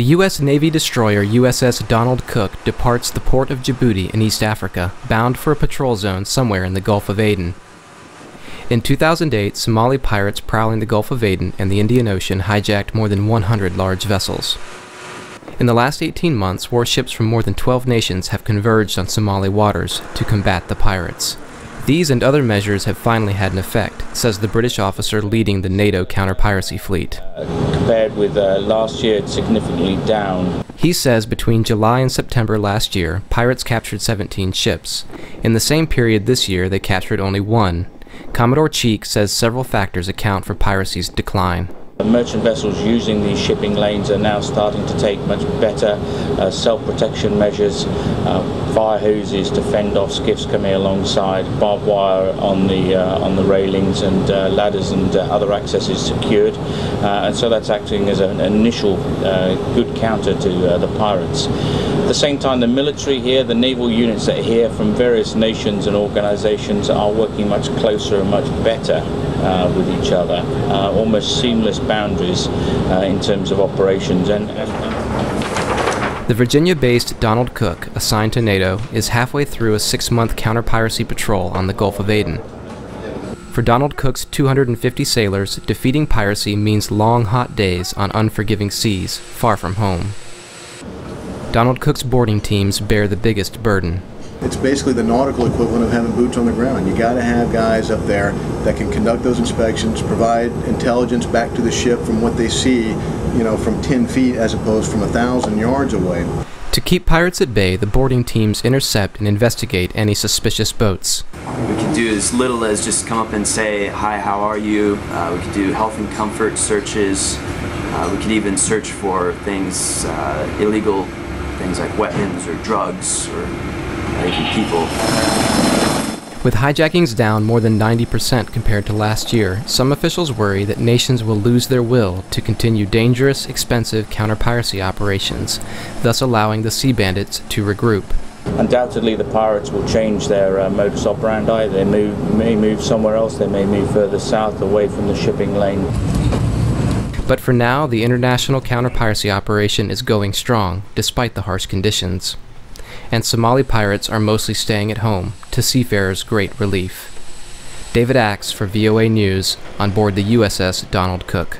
The U.S. Navy destroyer USS Donald Cook departs the port of Djibouti in East Africa, bound for a patrol zone somewhere in the Gulf of Aden. In 2008, Somali pirates prowling the Gulf of Aden and the Indian Ocean hijacked more than 100 large vessels. In the last 18 months, warships from more than 12 nations have converged on Somali waters to combat the pirates. These and other measures have finally had an effect, says the British officer leading the NATO counter-piracy fleet. Compared with last year, it's significantly down. He says between July and September last year, pirates captured 17 ships. In the same period this year, they captured only 1. Commodore Cheek says several factors account for piracy's decline. Merchant vessels using these shipping lanes are now starting to take much better self-protection measures, fire hoses to fend off skiffs coming alongside, barbed wire on the railings, and ladders and other accesses secured, and so that's acting as an initial good counter to the pirates. At the same time, the military here, the naval units that are here from various nations and organizations are working much closer and much better with each other, almost seamless boundaries in terms of operations. The Virginia-based Donald Cook, assigned to NATO, is halfway through a 6-month counter-piracy patrol on the Gulf of Aden. For Donald Cook's 250 sailors, defeating piracy means long, hot days on unforgiving seas, far from home. Donald Cook's boarding teams bear the biggest burden. It's basically the nautical equivalent of having boots on the ground. You got to have guys up there that can conduct those inspections, provide intelligence back to the ship from what they see, you know, from 10 feet as opposed from 1,000 yards away. To keep pirates at bay, the boarding teams intercept and investigate any suspicious boats. We can do as little as just come up and say, "Hi, how are you?" We can do health and comfort searches. We could even search for things, illegal things like weapons or drugs or even people. With hijackings down more than 90% compared to last year, some officials worry that nations will lose their will to continue dangerous, expensive counter-piracy operations, thus allowing the sea bandits to regroup. Undoubtedly, the pirates will change their modus operandi. They may move somewhere else. They may move further south, away from the shipping lane. But for now, the international counter-piracy operation is going strong, despite the harsh conditions. And Somali pirates are mostly staying at home, to seafarers' great relief. David Axe for VOA News, on board the USS Donald Cook.